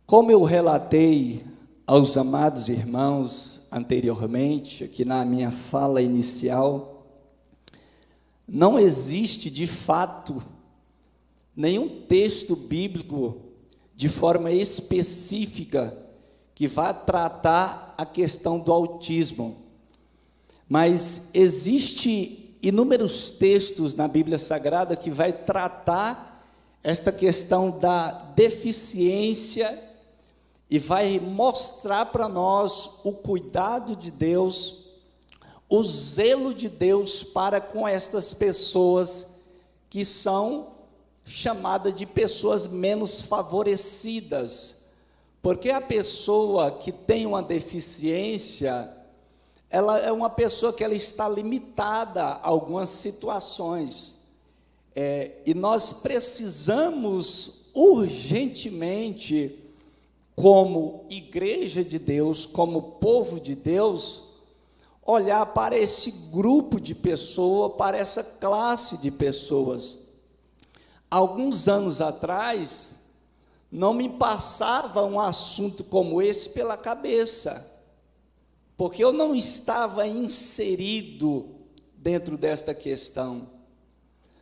Como eu relatei aos amados irmãos anteriormente, aqui na minha fala inicial, não existe de fato nenhum texto bíblico de forma específica que vá tratar a questão do autismo, mas existe inúmeros textos na Bíblia Sagrada que vai tratar esta questão da deficiência e vai mostrar para nós o cuidado de Deus, o zelo de Deus para com estas pessoas que são chamadas de pessoas menos favorecidas, porque a pessoa que tem uma deficiência, ela é uma pessoa que ela está limitada a algumas situações, e nós precisamos urgentemente, como igreja de Deus, como povo de Deus, olhar para esse grupo de pessoas, para essa classe de pessoas. Alguns anos atrás, não me passava um assunto como esse pela cabeça, porque eu não estava inserido dentro desta questão.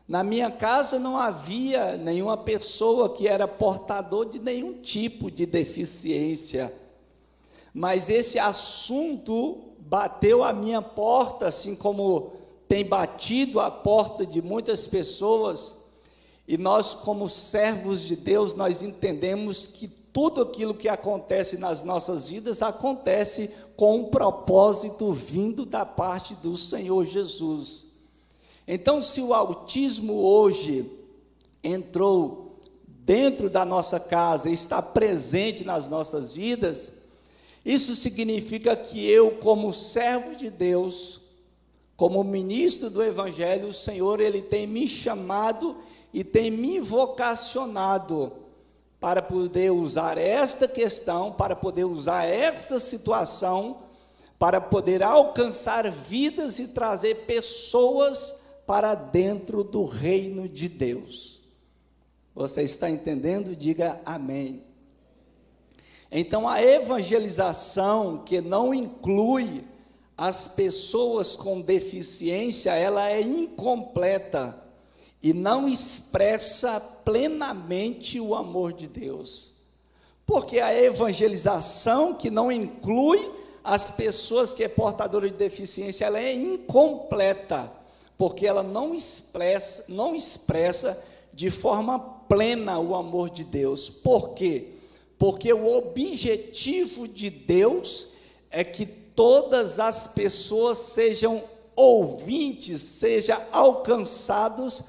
Na minha casa não havia nenhuma pessoa que era portador de nenhum tipo de deficiência, mas esse assunto bateu a minha porta, assim como tem batido a porta de muitas pessoas, e nós, como servos de Deus, nós entendemos que tudo aquilo que acontece nas nossas vidas acontece com um propósito vindo da parte do Senhor Jesus. Então, se o autismo hoje entrou dentro da nossa casa, está presente nas nossas vidas, isso significa que eu, como servo de Deus, como ministro do Evangelho, o Senhor, Ele tem me chamado e tem me vocacionado para poder usar esta questão, para poder usar esta situação, para poder alcançar vidas e trazer pessoas para dentro do reino de Deus. Você está entendendo? Diga amém. Então, a evangelização que não inclui as pessoas com deficiência, ela é incompleta e não expressa plenamente o amor de Deus. Porque a evangelização que não inclui as pessoas que é portadora de deficiência, ela é incompleta, porque ela não expressa de forma plena o amor de Deus. Por quê? Porque o objetivo de Deus é que todas as pessoas sejam ouvintes, sejam alcançados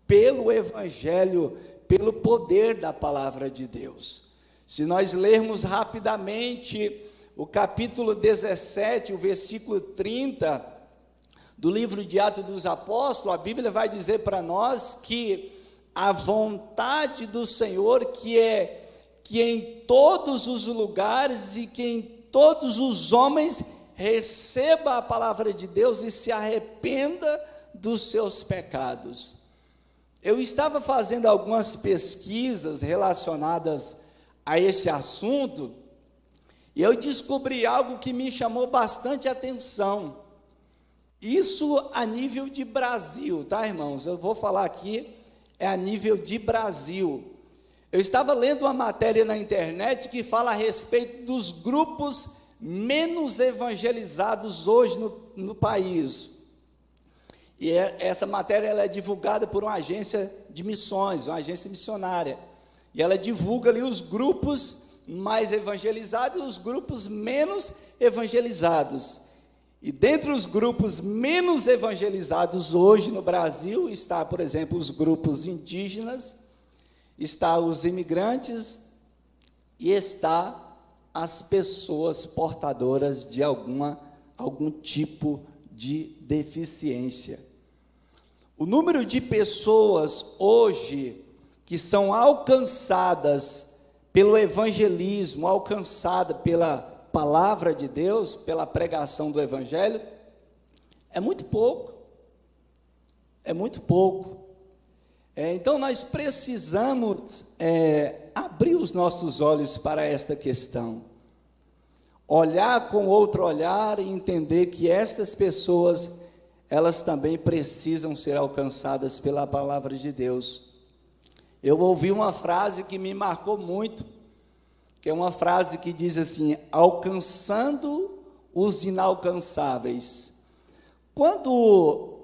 pelo Evangelho, pelo poder da palavra de Deus. Se nós lermos rapidamente o capítulo 17, o versículo 30, do livro de Atos dos Apóstolos, a Bíblia vai dizer para nós que a vontade do Senhor que é que em todos os lugares e que em todos os homens receba a palavra de Deus e se arrependa dos seus pecados. Eu estava fazendo algumas pesquisas relacionadas a esse assunto e eu descobri algo que me chamou bastante atenção. Isso a nível de Brasil, tá, irmãos? Eu vou falar aqui, é a nível de Brasil. Eu estava lendo uma matéria na internet que fala a respeito dos grupos menos evangelizados hoje no país. E essa matéria ela é divulgada por uma agência de missões, uma agência missionária. E ela divulga ali os grupos mais evangelizados e os grupos menos evangelizados. E dentre os grupos menos evangelizados hoje no Brasil, está, por exemplo, os grupos indígenas, está os imigrantes e está as pessoas portadoras de algum tipo de deficiência. O número de pessoas hoje que são alcançadas pelo evangelismo, alcançadas pela palavra de Deus, pela pregação do Evangelho, é muito pouco, Então, nós precisamos abrir os nossos olhos para esta questão. Olhar com outro olhar e entender que estas pessoas, elas também precisam ser alcançadas pela palavra de Deus. Eu ouvi uma frase que me marcou muito, que é uma frase que diz assim: alcançando os inalcançáveis. Quando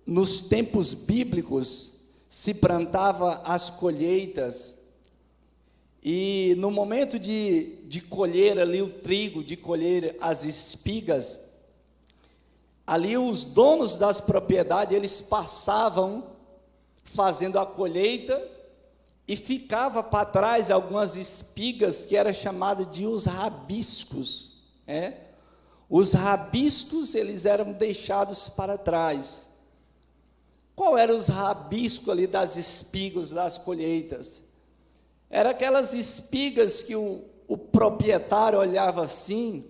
nos tempos bíblicos se plantava as colheitas, e no momento de colher ali o trigo, de colher as espigas, ali os donos das propriedades, eles passavam fazendo a colheita, e ficava para trás algumas espigas que era chamada de os rabiscos, Os rabiscos, eles eram deixados para trás. Qual eram os rabiscos ali das espigas das colheitas? Era aquelas espigas que o proprietário olhava assim.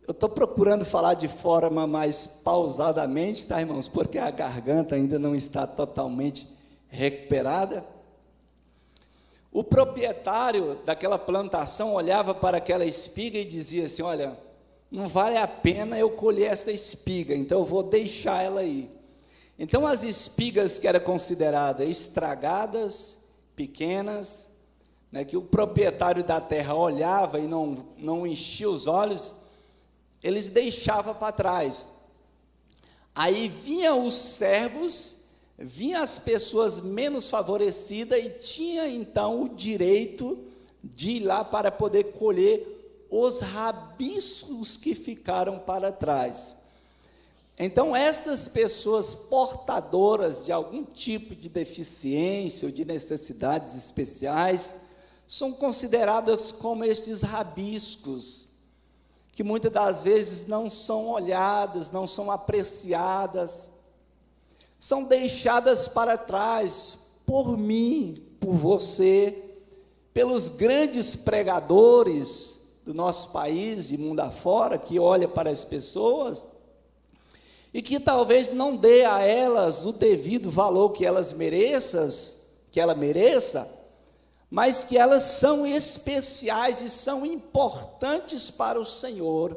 Eu estou procurando falar de forma mais pausadamente, tá, irmãos? Porque a garganta ainda não está totalmente recuperada. O proprietário daquela plantação olhava para aquela espiga e dizia assim: olha, não vale a pena eu colher esta espiga, então eu vou deixar ela aí. Então as espigas que eram consideradas estragadas, pequenas, que o proprietário da terra olhava e não enchia os olhos, eles deixavam para trás. Aí vinham os servos, vinham as pessoas menos favorecidas e tinha então o direito de ir lá para poder colher os rabiscos que ficaram para trás. Então, estas pessoas portadoras de algum tipo de deficiência ou de necessidades especiais são consideradas como estes rabiscos, que muitas das vezes não são olhadas, não são apreciadas, são deixadas para trás por mim, por você, pelos grandes pregadores do nosso país e mundo afora, que olha para as pessoas e que talvez não dê a elas o devido valor que ela mereça, mas que elas são especiais e são importantes para o Senhor,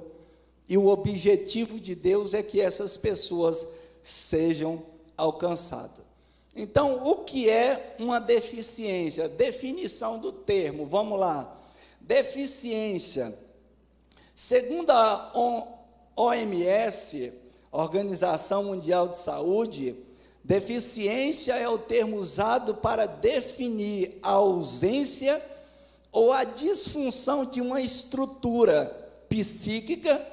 e o objetivo de Deus é que essas pessoas sejam alcançadas. Então, o que é uma deficiência? Definição do termo, vamos lá. Deficiência, segundo a OMS, Organização Mundial de Saúde, deficiência é o termo usado para definir a ausência ou a disfunção de uma estrutura psíquica,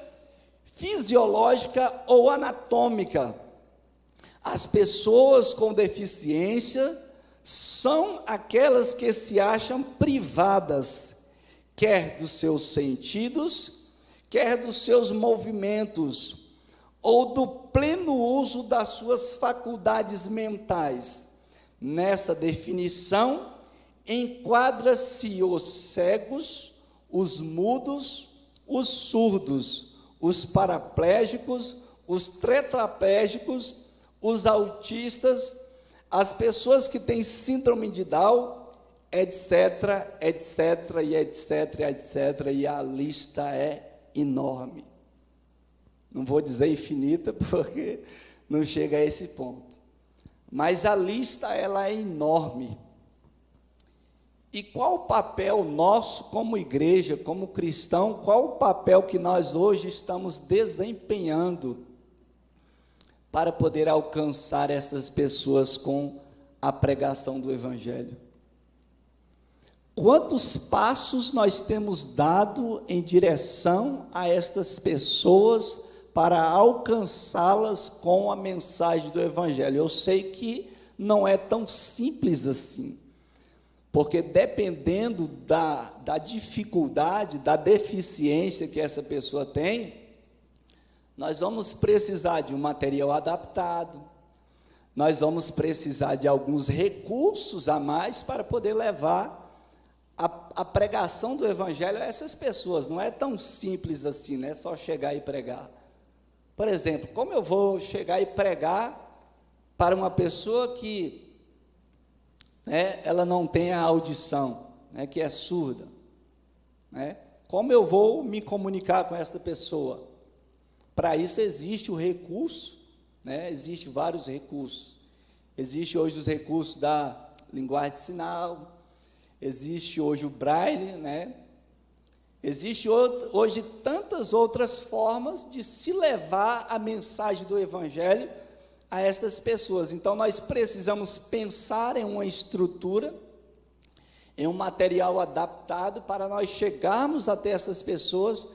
fisiológica ou anatômica. As pessoas com deficiência são aquelas que se acham privadas, quer dos seus sentidos, quer dos seus movimentos, ou do pleno uso das suas faculdades mentais. Nessa definição, enquadra-se os cegos, os mudos, os surdos, os paraplégicos, os tetraplégicos, os autistas, as pessoas que têm síndrome de Down, etc, etc, e etc, etc, e a lista é enorme. Não vou dizer infinita, porque não chega a esse ponto. Mas a lista, ela é enorme. E qual o papel nosso como igreja, como cristão, qual o papel que nós hoje estamos desempenhando para poder alcançar essas pessoas com a pregação do Evangelho? Quantos passos nós temos dado em direção a estas pessoas para alcançá-las com a mensagem do Evangelho? Eu sei que não é tão simples assim, porque dependendo da dificuldade, da deficiência que essa pessoa tem, nós vamos precisar de um material adaptado, nós vamos precisar de alguns recursos a mais para poder levar a pregação do Evangelho a essas pessoas. Não é tão simples assim, não é só chegar e pregar. Por exemplo, como eu vou chegar e pregar para uma pessoa que né, ela não tem a audição, né, que é surda, né? Como eu vou me comunicar com esta pessoa? Para isso existe o recurso, né? Existem vários recursos. Existe hoje os recursos da linguagem de sinal, existe hoje o braille, né? Existe hoje tantas outras formas de se levar a mensagem do Evangelho a estas pessoas. Então, nós precisamos pensar em uma estrutura, em um material adaptado para nós chegarmos até essas pessoas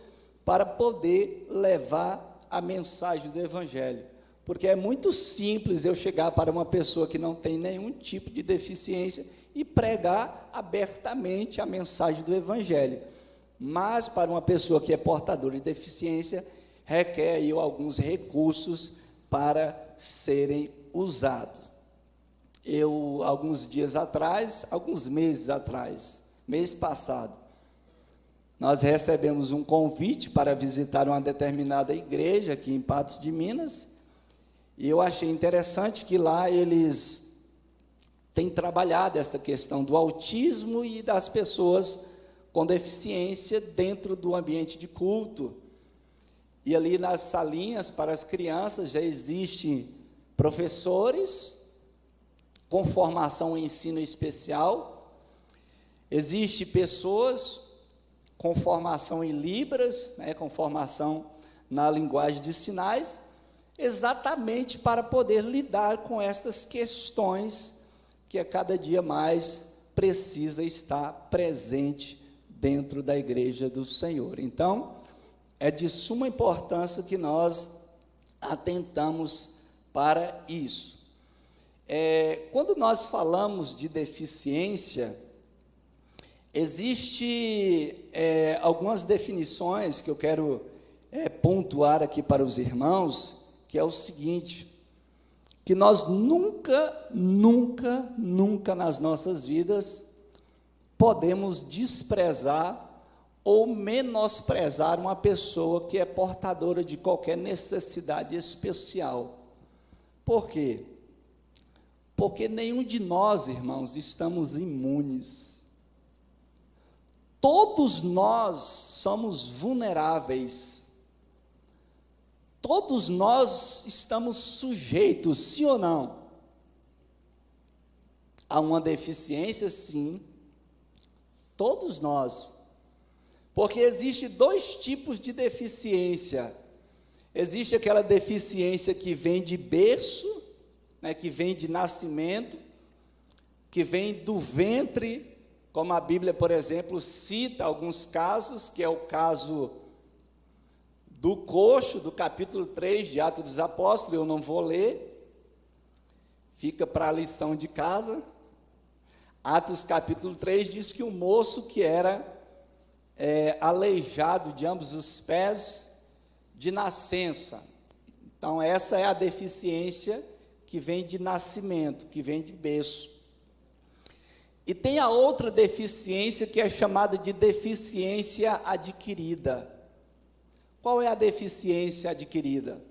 para poder levar a mensagem do Evangelho. Porque é muito simples eu chegar para uma pessoa que não tem nenhum tipo de deficiência e pregar abertamente a mensagem do Evangelho. Mas para uma pessoa que é portadora de deficiência, requer aí alguns recursos para serem usados. Eu, alguns meses atrás, mês passado, nós recebemos um convite para visitar uma determinada igreja aqui em Patos de Minas, e eu achei interessante que lá eles têm trabalhado essa questão do autismo e das pessoas com deficiência dentro do ambiente de culto. E ali nas salinhas para as crianças já existem professores com formação em ensino especial, existem pessoas com formação em Libras, né, com formação na linguagem de sinais, exatamente para poder lidar com estas questões que a cada dia mais precisa estar presente dentro da igreja do Senhor. Então, é de suma importância que nós atentamos para isso. Quando nós falamos de deficiência, existe algumas definições que eu quero pontuar aqui para os irmãos, que é o seguinte, que nós nunca nas nossas vidas podemos desprezar ou menosprezar uma pessoa que é portadora de qualquer necessidade especial. Por quê? Porque nenhum de nós, irmãos, estamos imunes. Todos nós somos vulneráveis. Todos nós estamos sujeitos, sim ou não? A uma deficiência, sim. Todos nós. Porque existe dois tipos de deficiência. Existe aquela deficiência que vem de berço, né, que vem de nascimento, que vem do ventre, como a Bíblia, por exemplo, cita alguns casos, que é o caso do coxo, do capítulo 3 de Atos dos Apóstolos. Eu não vou ler, fica para a lição de casa. Atos capítulo 3 diz que o moço que era aleijado de ambos os pés de nascença. Então, essa é a deficiência que vem de nascimento, que vem de berço. E tem a outra deficiência que é chamada de deficiência adquirida. Qual é a deficiência adquirida?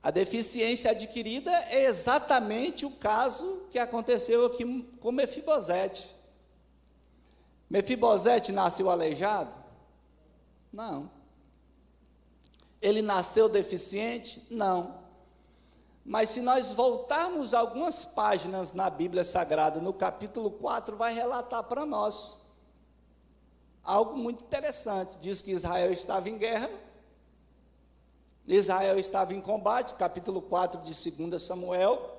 A deficiência adquirida é exatamente o caso que aconteceu aqui com Mefibosete. Mefibosete nasceu aleijado? Não. Ele nasceu deficiente? Não. Mas se nós voltarmos algumas páginas na Bíblia Sagrada, no capítulo 4, vai relatar para nós algo muito interessante. Diz que Israel estava em guerra, Israel estava em combate, capítulo 4 de 2 Samuel,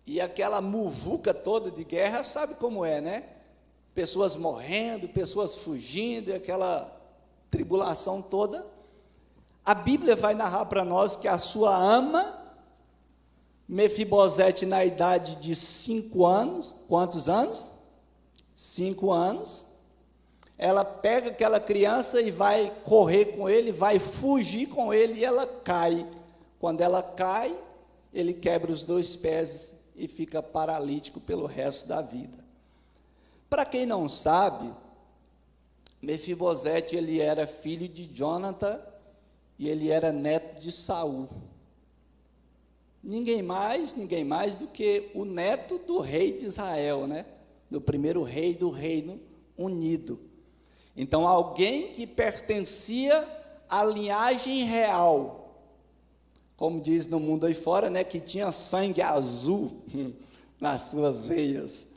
e aquela muvuca toda de guerra, sabe como é, né? Pessoas morrendo, pessoas fugindo, e aquela tribulação toda. A Bíblia vai narrar para nós que a sua ama, Mefibosete, na idade de 5 anos, quantos anos? 5 anos, ela pega aquela criança e vai correr com ele, vai fugir com ele, e ela cai. Quando ela cai, ele quebra os 2 pés e fica paralítico pelo resto da vida. Para quem não sabe, Mefibosete, ele era filho de Jonathan, e ele era neto de Saul. ninguém mais do que o neto do rei de Israel, né? Do primeiro rei do Reino Unido. Então, alguém que pertencia à linhagem real, como diz no mundo aí fora, né? Que tinha sangue azul nas suas veias,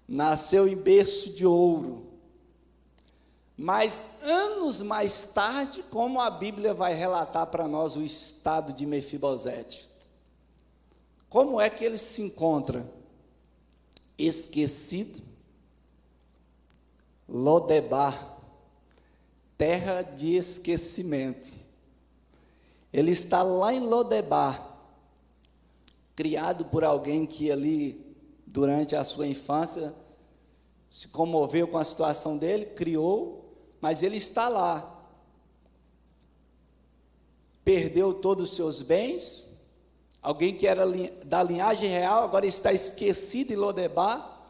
nasceu em berço de ouro. Mas anos mais tarde, como a Bíblia vai relatar para nós o estado de Mefibosete? Como é que ele se encontra? Esquecido, Lodebar, terra de esquecimento. Ele está lá em Lodebar, criado por alguém que ali, durante a sua infância, se comoveu com a situação dele, criou, mas ele está lá. Perdeu todos os seus bens. Alguém que era da linhagem real, agora está esquecido em Lodebar,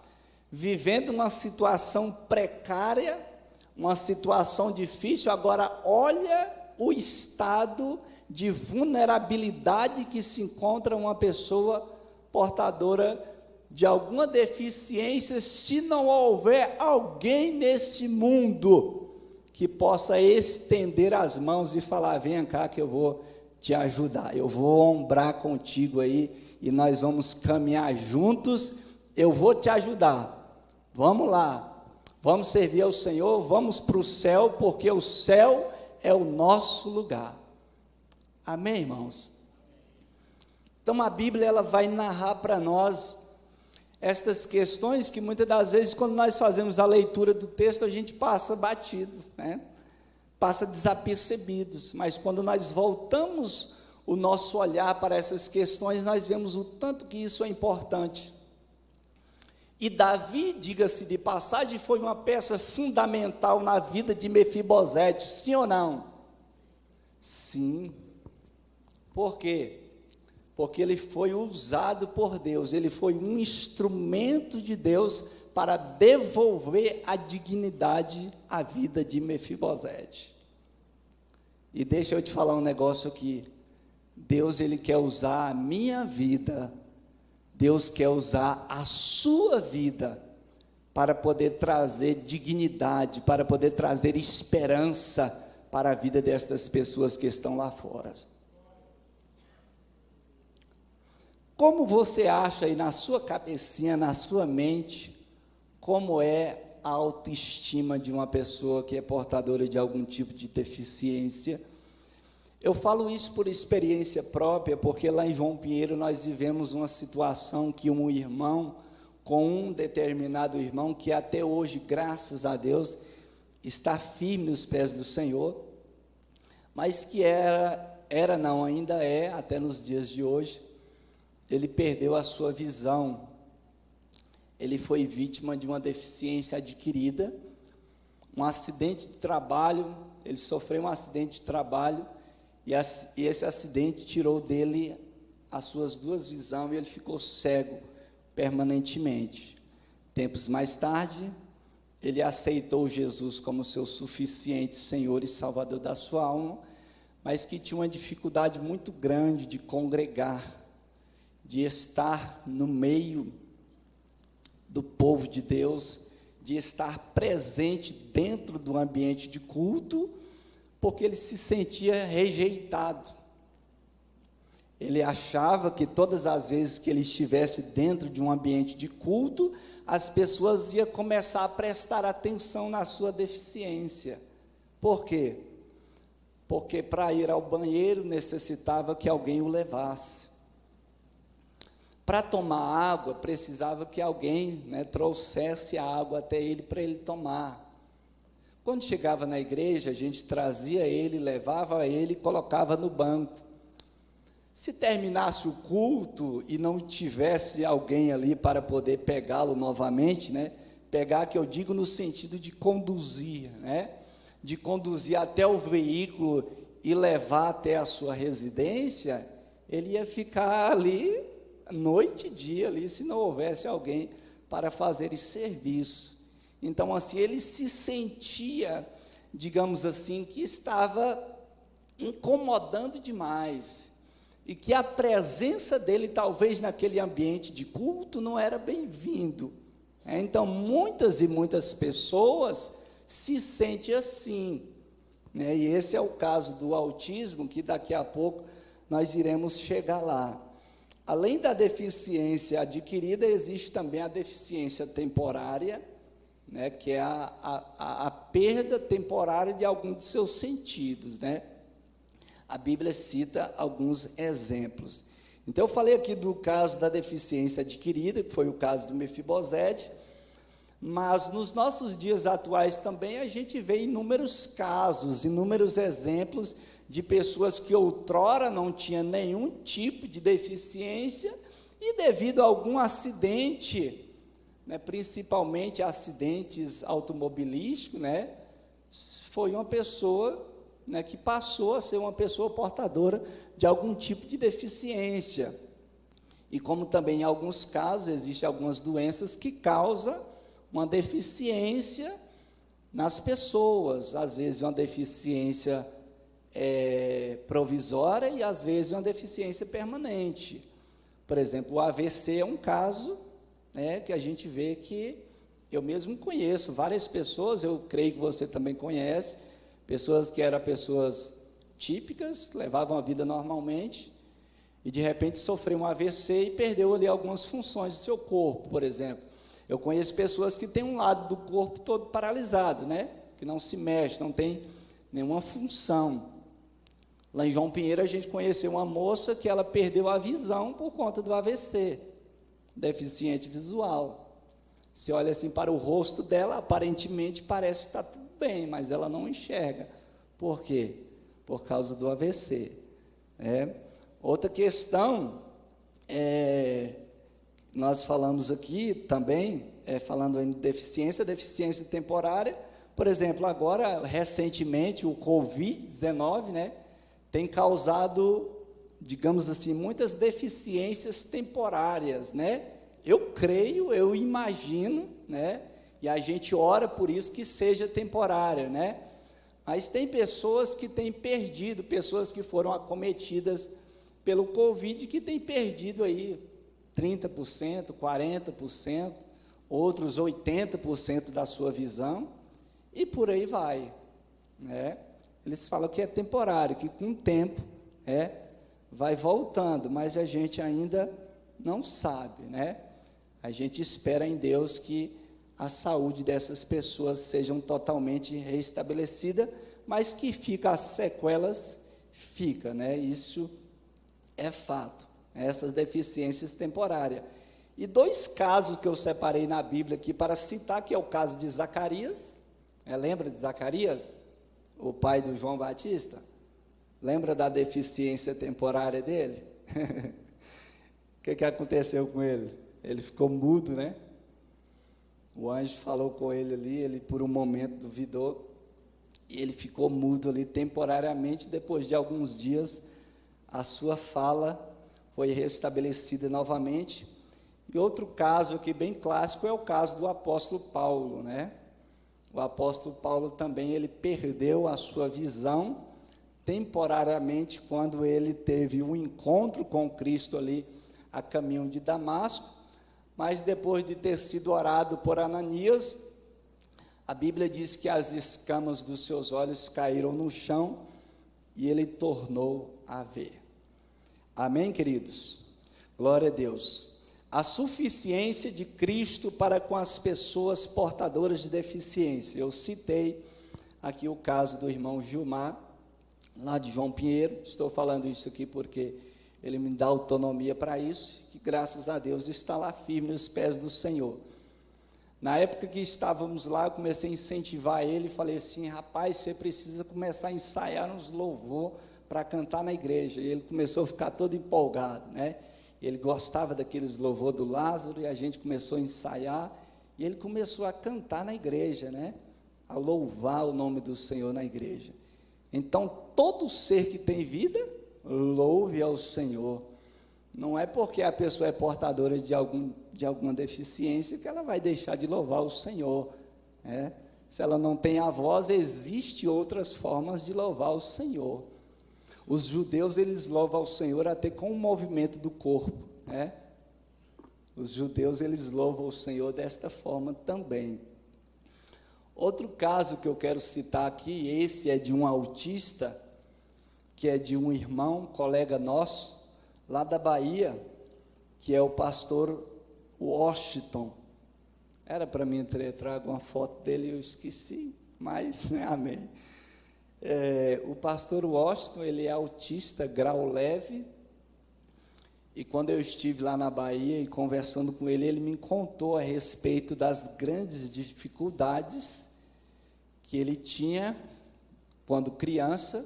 vivendo uma situação precária, uma situação difícil. Agora, olha o estado de vulnerabilidade que se encontra uma pessoa portadora de alguma deficiência, se não houver alguém nesse mundo que possa estender as mãos e falar: vem cá que eu vou te ajudar, eu vou ombrar contigo aí, e nós vamos caminhar juntos, eu vou te ajudar, vamos lá, vamos servir ao Senhor, vamos para o céu, porque o céu é o nosso lugar. Amém, irmãos? Então a Bíblia, ela vai narrar para nós estas questões que muitas das vezes, quando nós fazemos a leitura do texto, a gente passa batido, né? Passa desapercebidos, mas quando nós voltamos o nosso olhar para essas questões, nós vemos o tanto que isso é importante. E Davi, diga-se de passagem, foi uma peça fundamental na vida de Mefibosete, sim ou não? Sim. Por quê? Porque ele foi usado por Deus, ele foi um instrumento de Deus para devolver a dignidade à vida de Mefibosete. E deixa eu te falar um negócio aqui. Deus, ele quer usar a minha vida, Deus quer usar a sua vida para poder trazer dignidade, para poder trazer esperança para a vida destas pessoas que estão lá fora. Como você acha aí na sua cabecinha, na sua mente, como é a autoestima de uma pessoa que é portadora de algum tipo de deficiência? Eu falo isso por experiência própria, porque lá em João Pinheiro nós vivemos uma situação que um irmão, com um determinado irmão, que até hoje, graças a Deus, está firme nos pés do Senhor, mas que ainda é, até nos dias de hoje, ele perdeu a sua visão. Ele foi vítima de uma deficiência adquirida, um acidente de trabalho. Ele sofreu um acidente de trabalho, e esse acidente tirou dele as suas duas visões, e ele ficou cego permanentemente. Tempos mais tarde, ele aceitou Jesus como seu suficiente Senhor e Salvador da sua alma, mas que tinha uma dificuldade muito grande de congregar, de estar no meio do povo de Deus, de estar presente dentro do ambiente de culto, porque ele se sentia rejeitado. Ele achava que todas as vezes que ele estivesse dentro de um ambiente de culto, as pessoas iam começar a prestar atenção na sua deficiência. Por quê? Porque para ir ao banheiro necessitava que alguém o levasse. Para tomar água, precisava que alguém, trouxesse a água até ele para ele tomar. Quando chegava na igreja, a gente trazia ele, levava ele e colocava no banco. Se terminasse o culto e não tivesse alguém ali para poder pegá-lo novamente, pegar, que eu digo no sentido de conduzir, de conduzir até o veículo e levar até a sua residência, ele ia ficar ali noite e dia ali, se não houvesse alguém para fazer esse serviço. Então, assim, ele se sentia, digamos assim, que estava incomodando demais, e que a presença dele, talvez naquele ambiente de culto, não era bem-vindo. Então, muitas e muitas pessoas se sentem assim, né? E esse é o caso do autismo, que daqui a pouco nós iremos chegar lá. Além da deficiência adquirida, existe também a deficiência temporária, né? Que é a perda temporária de algum de seus sentidos, né? A Bíblia cita alguns exemplos. Então, eu falei aqui do caso da deficiência adquirida, que foi o caso do Mefibosete, mas nos nossos dias atuais também a gente vê inúmeros casos, inúmeros exemplos de pessoas que outrora não tinham nenhum tipo de deficiência e devido a algum acidente, né, principalmente acidentes automobilísticos, né, foi uma pessoa, né, que passou a ser uma pessoa portadora de algum tipo de deficiência. E como também em alguns casos existem algumas doenças que causam uma deficiência nas pessoas, às vezes uma deficiência provisória e às vezes uma deficiência permanente. Por exemplo, o AVC é um caso, né, que a gente vê que eu mesmo conheço várias pessoas, eu creio que você também conhece, pessoas que eram pessoas típicas, levavam a vida normalmente, e de repente sofreu um AVC e perdeu ali algumas funções do seu corpo, por exemplo. Eu conheço pessoas que têm um lado do corpo todo paralisado, né? Que não se mexe, não tem nenhuma função. Lá em João Pinheiro a gente conheceu uma moça que ela perdeu a visão por conta do AVC, deficiente visual. Você olha assim para o rosto dela, aparentemente parece que está tudo bem, mas ela não enxerga. Por quê? Por causa do AVC. Outra questão, nós falamos aqui também, falando em deficiência temporária, por exemplo, agora, recentemente, o Covid-19, né, tem causado, digamos assim, muitas deficiências temporárias, né? Eu creio, eu imagino, né? E a gente ora por isso que seja temporária, né? Mas tem pessoas que têm perdido, pessoas que foram acometidas pelo Covid, que têm perdido aí 30%, 40%, outros 80% da sua visão, e por aí vai, né? Eles falam que é temporário, que com o tempo vai voltando, mas a gente ainda não sabe, né? A gente espera em Deus que a saúde dessas pessoas sejam totalmente restabelecida, mas que fica as sequelas, fica, né? Isso é fato, essas deficiências temporárias. E dois casos que eu separei na Bíblia aqui para citar, que é o caso de Zacarias, lembra de Zacarias? O pai do João Batista? Lembra da deficiência temporária dele? O que aconteceu com ele? Ele ficou mudo, né? O anjo falou com ele ali, ele por um momento duvidou, e ele ficou mudo ali temporariamente. Depois de alguns dias, a sua fala foi restabelecida novamente. E outro caso aqui bem clássico é o caso do apóstolo Paulo, né? O apóstolo Paulo também, ele perdeu a sua visão temporariamente quando ele teve um encontro com Cristo ali a caminho de Damasco, mas depois de ter sido orado por Ananias, a Bíblia diz que as escamas dos seus olhos caíram no chão e ele tornou a ver. Amém, queridos? Glória a Deus. A suficiência de Cristo para com as pessoas portadoras de deficiência. Eu citei aqui o caso do irmão Gilmar, lá de João Pinheiro. Estou falando isso aqui porque ele me dá autonomia para isso, que graças a Deus está lá firme nos pés do Senhor. Na época que estávamos lá, eu comecei a incentivar ele, falei assim: rapaz, você precisa começar a ensaiar uns louvor para cantar na igreja. E ele começou a ficar todo empolgado, né? Ele gostava daqueles louvor do Lázaro, e a gente começou a ensaiar, e ele começou a cantar na igreja, né? A louvar o nome do Senhor na igreja. Então, todo ser que tem vida, louve ao Senhor. Não é porque a pessoa é portadora de alguma deficiência que ela vai deixar de louvar o Senhor, né? Se ela não tem a voz, existem outras formas de louvar o Senhor. Os judeus, eles louvam ao Senhor até com o movimento do corpo, né? Os judeus, eles louvam o Senhor desta forma também. Outro caso que eu quero citar aqui, esse é de um autista, que é de um irmão, colega nosso, lá da Bahia, que é o pastor Washington. Era para mim trazer uma foto dele, eu esqueci, mas amém. O pastor Washington, ele é autista, grau leve, e quando eu estive lá na Bahia e conversando com ele, ele me contou a respeito das grandes dificuldades que ele tinha quando criança,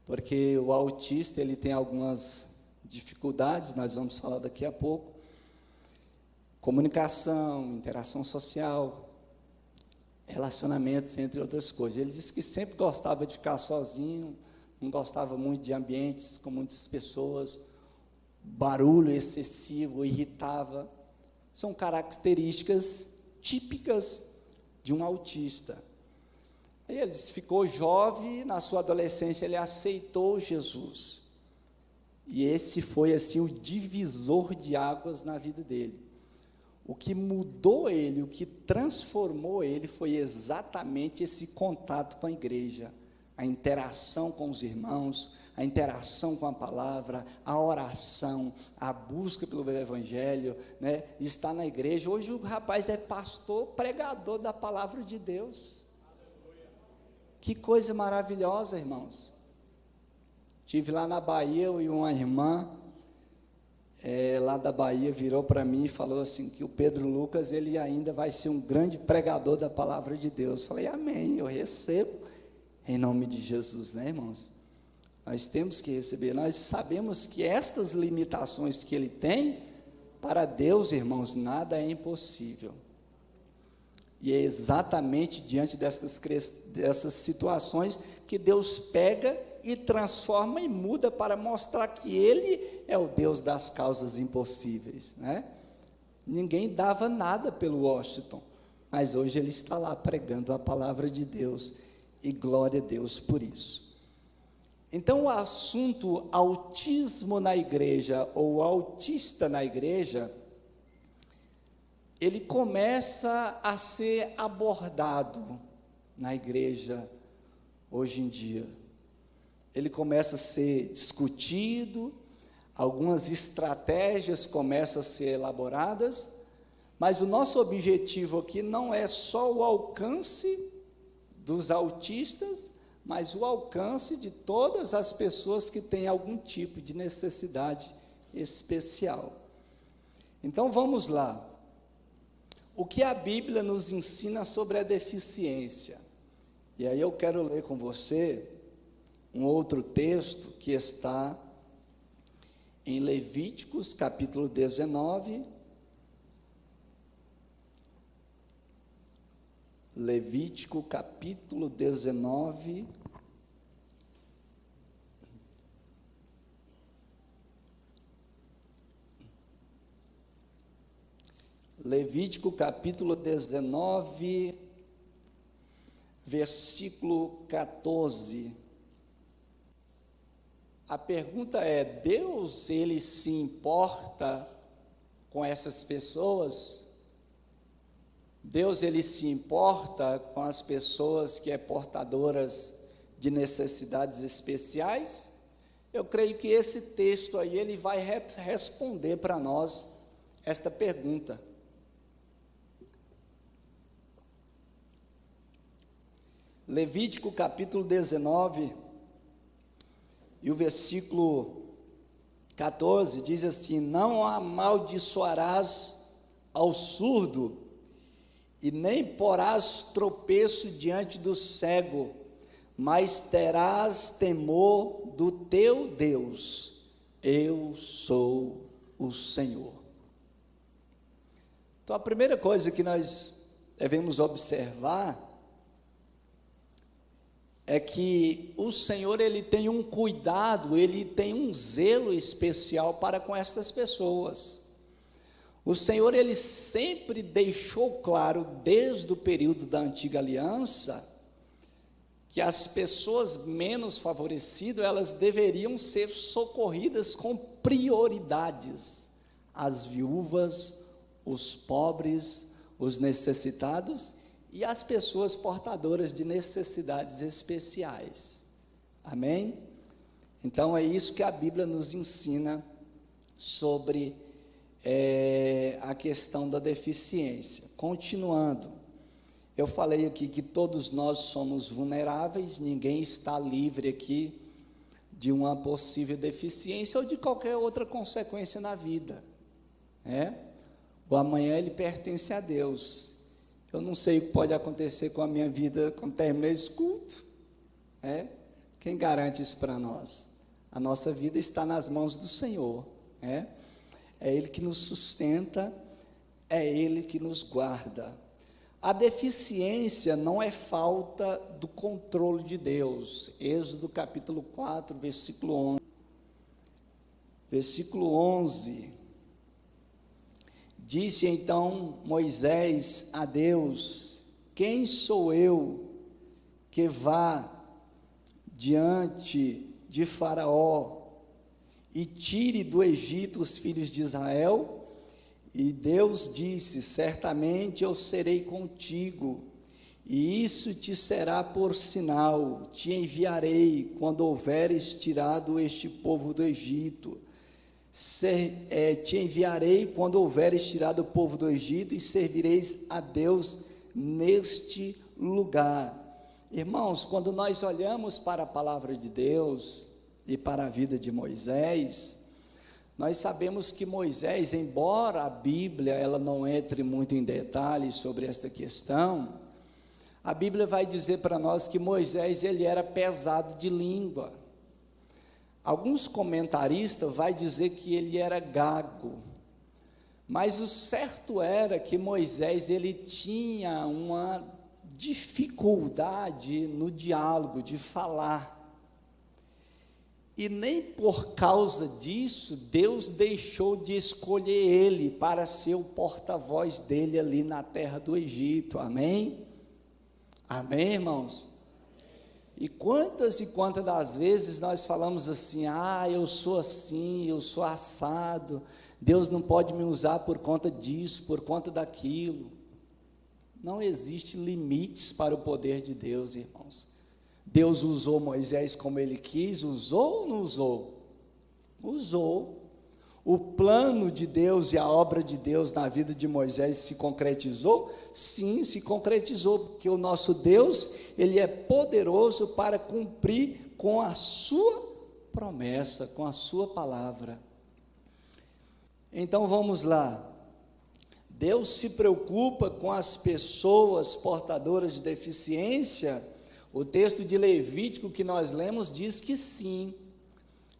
porque o autista, ele tem algumas dificuldades, nós vamos falar daqui a pouco, comunicação, interação social, relacionamentos, entre outras coisas. Ele disse que sempre gostava de ficar sozinho, não gostava muito de ambientes com muitas pessoas, barulho excessivo, irritava. São características típicas de um autista. Aí ele ficou jovem e na sua adolescência ele aceitou Jesus. E esse foi assim o divisor de águas na vida dele. O que mudou ele, o que transformou ele foi exatamente esse contato com a igreja, a interação com os irmãos, a interação com a palavra, a oração, a busca pelo evangelho, né? Estar na igreja. Hoje o rapaz é pastor, pregador da palavra de Deus. Que coisa maravilhosa, irmãos. Estive lá na Bahia e uma irmã lá da Bahia virou para mim e falou assim, que o Pedro Lucas, ele ainda vai ser um grande pregador da palavra de Deus. Falei, amém, eu recebo, em nome de Jesus, né, irmãos? Nós temos que receber, nós sabemos que estas limitações que ele tem, para Deus, irmãos, nada é impossível. E é exatamente diante dessas situações que Deus pega e transforma e muda para mostrar que Ele é o Deus das causas impossíveis, né? Ninguém dava nada pelo Washington, mas hoje ele está lá pregando a palavra de Deus, e glória a Deus por isso. Então o assunto autismo na igreja, ou autista na igreja, ele começa a ser abordado na igreja hoje em dia. Ele começa a ser discutido, algumas estratégias começam a ser elaboradas, mas o nosso objetivo aqui não é só o alcance dos autistas, mas o alcance de todas as pessoas que têm algum tipo de necessidade especial. Então vamos lá. O que a Bíblia nos ensina sobre a deficiência? E aí eu quero ler com você um outro texto que está em Levíticos, capítulo 19. Levítico, capítulo 19. Levítico, capítulo 19, versículo 14. A pergunta é: Deus, ele se importa com essas pessoas? Deus, ele se importa com as pessoas que é portadoras de necessidades especiais? Eu creio que esse texto aí, ele vai responder para nós esta pergunta. Levítico capítulo 19, e o versículo 14 diz assim: não amaldiçoarás ao surdo, e nem porás tropeço diante do cego, mas terás temor do teu Deus. Eu sou o Senhor. Então a primeira coisa que nós devemos observar é que o Senhor, ele tem um cuidado, ele tem um zelo especial para com estas pessoas. O Senhor, ele sempre deixou claro, desde o período da antiga aliança, que as pessoas menos favorecidas, elas deveriam ser socorridas com prioridades. As viúvas, os pobres, os necessitados e as pessoas portadoras de necessidades especiais. Amém? Então é isso que a Bíblia nos ensina sobre a questão da deficiência. Continuando, eu falei aqui que todos nós somos vulneráveis, ninguém está livre aqui de uma possível deficiência ou de qualquer outra consequência na vida, O amanhã ele pertence a Deus. Eu não sei o que pode acontecer com a minha vida quando terminar esse culto, Quem garante isso para nós? A nossa vida está nas mãos do Senhor, É Ele que nos sustenta, é Ele que nos guarda. A deficiência não é falta do controle de Deus. Êxodo capítulo 4, versículo 11. Versículo 11. Disse então Moisés a Deus: quem sou eu que vá diante de Faraó e tire do Egito os filhos de Israel? E Deus disse: certamente eu serei contigo, e isso te será por sinal, te enviarei quando houveres tirado este povo do Egito. Te enviarei quando houveres tirado o povo do Egito, e servireis a Deus neste lugar. Irmãos, quando nós olhamos para a palavra de Deus e para a vida de Moisés, nós sabemos que Moisés, embora a Bíblia ela não entre muito em detalhes sobre esta questão, a Bíblia vai dizer para nós que Moisés ele era pesado de língua. Alguns comentaristas vão dizer que ele era gago, mas o certo era que Moisés ele tinha uma dificuldade no diálogo, de falar. E nem por causa disso, Deus deixou de escolher ele para ser o porta-voz dele ali na terra do Egito, amém? Amém, irmãos? E quantas das vezes nós falamos assim: eu sou assim, eu sou assado, Deus não pode me usar por conta disso, por conta daquilo. Não existe limites para o poder de Deus, irmãos. Deus usou Moisés como ele quis, usou ou não usou? Usou. O plano de Deus e a obra de Deus na vida de Moisés se concretizou? Sim, se concretizou, porque o nosso Deus, ele é poderoso para cumprir com a sua promessa, com a sua palavra. Então vamos lá. Deus se preocupa com as pessoas portadoras de deficiência? O texto de Levítico que nós lemos diz que sim.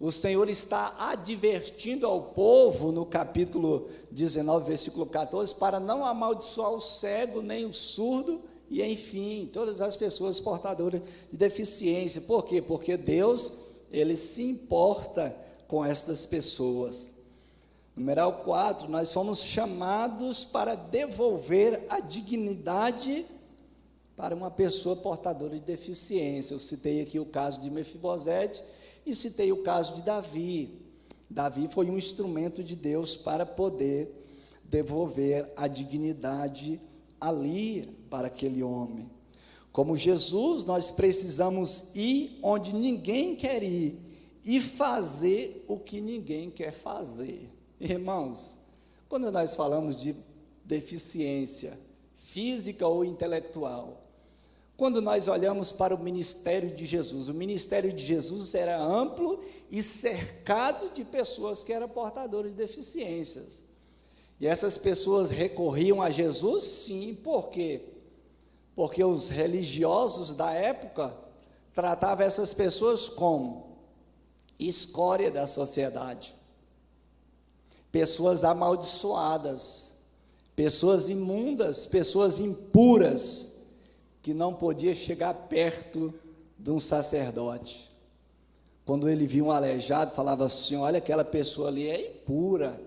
O Senhor está advertindo ao povo, no capítulo 19, versículo 14, para não amaldiçoar o cego, nem o surdo, e enfim, todas as pessoas portadoras de deficiência. Por quê? Porque Deus, ele se importa com estas pessoas. Numeral 4, nós fomos chamados para devolver a dignidade para uma pessoa portadora de deficiência. Eu citei aqui o caso de Mefibosete e citei o caso de Davi. Davi foi um instrumento de Deus para poder devolver a dignidade ali para aquele homem. Como Jesus, nós precisamos ir onde ninguém quer ir e fazer o que ninguém quer fazer. Irmãos, quando nós falamos de deficiência física ou intelectual, quando nós olhamos para o ministério de Jesus, o ministério de Jesus era amplo e cercado de pessoas que eram portadoras de deficiências. E essas pessoas recorriam a Jesus, sim, por quê? Porque os religiosos da época tratavam essas pessoas como escória da sociedade, pessoas amaldiçoadas, pessoas imundas, pessoas impuras, que não podia chegar perto de um sacerdote. Quando ele via um aleijado, falava assim: olha, aquela pessoa ali é impura,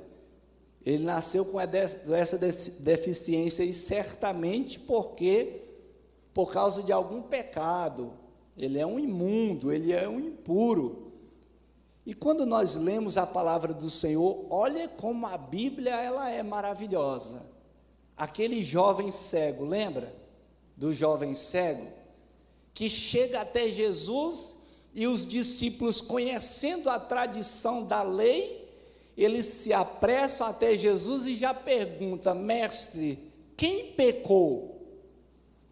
ele nasceu com essa deficiência, e certamente por causa de algum pecado, ele é um imundo, ele é um impuro. E quando nós lemos a palavra do Senhor, olha como a Bíblia ela é maravilhosa. Aquele jovem cego, lembra do jovem cego? Que chega até Jesus e os discípulos, conhecendo a tradição da lei, eles se apressam até Jesus e já perguntam: mestre, quem pecou?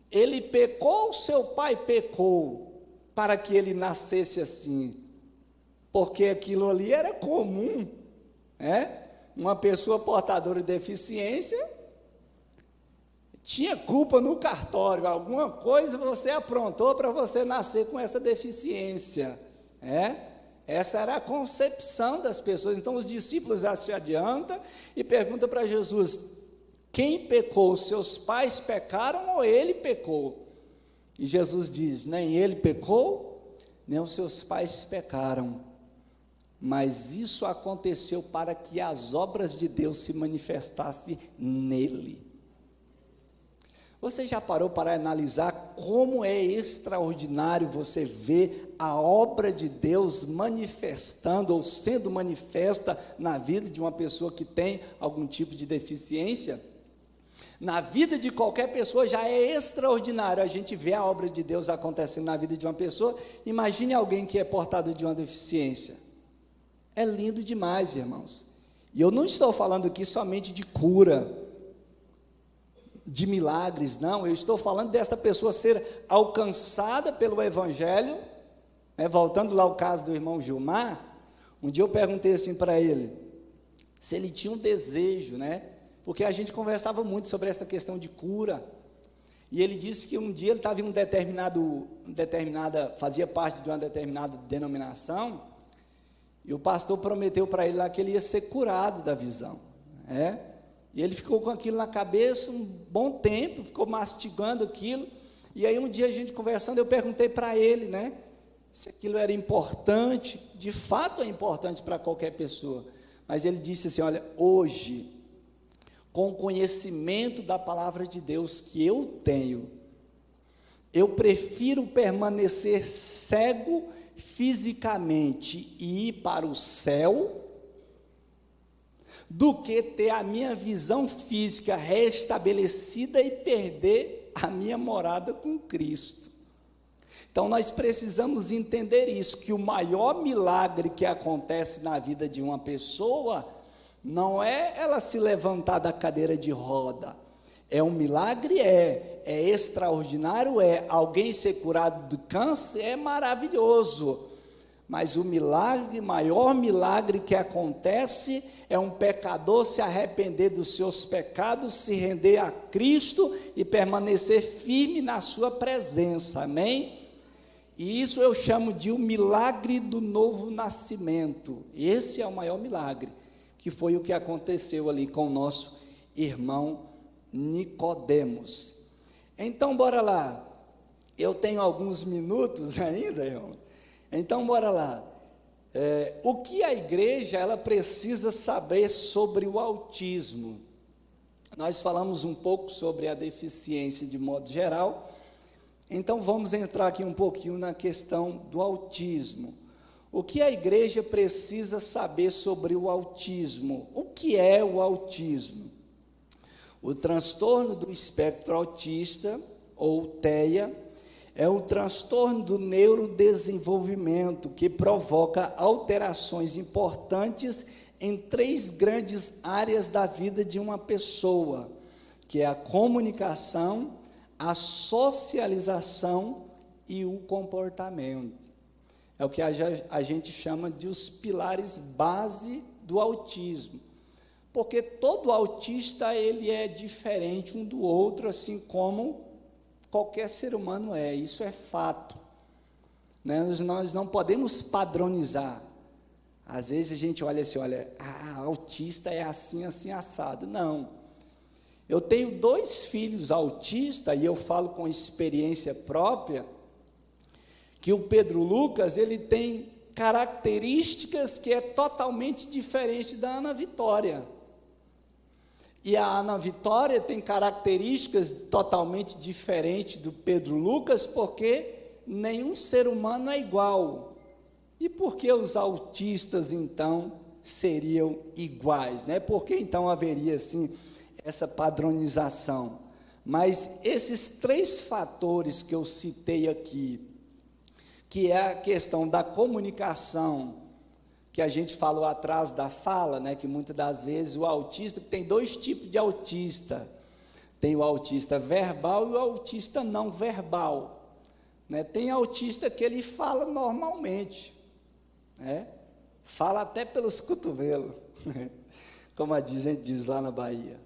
Ele pecou ou seu pai pecou para que ele nascesse assim? Porque aquilo ali era comum, uma pessoa portadora de deficiência tinha culpa no cartório, alguma coisa você aprontou para você nascer com essa deficiência, essa era a concepção das pessoas. Então os discípulos já se adiantam e perguntam para Jesus: quem pecou, seus pais pecaram ou ele pecou? E Jesus diz: nem ele pecou, nem os seus pais pecaram, mas isso aconteceu para que as obras de Deus se manifestassem nele. Você já parou para analisar como é extraordinário você ver a obra de Deus manifestando ou sendo manifesta na vida de uma pessoa que tem algum tipo de deficiência? Na vida de qualquer pessoa já é extraordinário a gente ver a obra de Deus acontecendo na vida de uma pessoa. Imagine alguém que é portado de uma deficiência. É lindo demais, irmãos. E eu não estou falando aqui somente de cura, de milagres, não. Eu estou falando desta pessoa ser alcançada pelo Evangelho, voltando lá ao caso do irmão Gilmar. Um dia eu perguntei assim para ele, se ele tinha um desejo, porque a gente conversava muito sobre essa questão de cura, e ele disse que um dia ele estava em fazia parte de uma determinada denominação, e o pastor prometeu para ele lá que ele ia ser curado da visão, e ele ficou com aquilo na cabeça um bom tempo, ficou mastigando aquilo, e aí um dia a gente conversando, eu perguntei para ele, se aquilo era importante. De fato é importante para qualquer pessoa, mas ele disse assim: olha, hoje, com o conhecimento da palavra de Deus que eu tenho, eu prefiro permanecer cego fisicamente e ir para o céu, do que ter a minha visão física restabelecida e perder a minha morada com Cristo. Então nós precisamos entender isso, que o maior milagre que acontece na vida de uma pessoa não é ela se levantar da cadeira de roda. É um milagre, é extraordinário, alguém ser curado do câncer é maravilhoso, mas o maior milagre que acontece é um pecador se arrepender dos seus pecados, se render a Cristo e permanecer firme na sua presença, amém? E isso eu chamo de o milagre do novo nascimento. Esse é o maior milagre, que foi o que aconteceu ali com o nosso irmão Nicodemos. Então bora lá, eu tenho alguns minutos ainda, irmão. Então bora lá. O que a igreja ela precisa saber sobre o autismo? Nós falamos um pouco sobre a deficiência de modo geral, então vamos entrar aqui um pouquinho na questão do autismo. O que a igreja precisa saber sobre o autismo? O que é o autismo? O transtorno do espectro autista, ou TEA, é o transtorno do neurodesenvolvimento que provoca alterações importantes em 3 grandes áreas da vida de uma pessoa, que é a comunicação, a socialização e o comportamento. É o que a gente chama de os pilares base do autismo, porque todo autista ele é diferente um do outro, assim como qualquer ser humano isso é fato, nós não podemos padronizar. Às vezes a gente olha assim, autista é assim, assim, assado. Não, eu tenho 2 filhos autistas, e eu falo com experiência própria, que o Pedro Lucas, ele tem características que é totalmente diferente da Ana Vitória, e a Ana Vitória tem características totalmente diferentes do Pedro Lucas, porque nenhum ser humano é igual. E por que os autistas, então, seriam iguais, né? Por que, então, haveria, assim, essa padronização? Mas esses 3 fatores que eu citei aqui, que é a questão da comunicação, que a gente falou atrás da fala, né, que muitas das vezes o autista, tem 2 tipos de autista, tem o autista verbal e o autista não verbal, né? Tem autista que ele fala normalmente, né? Fala até pelos cotovelos, como a gente diz lá na Bahia.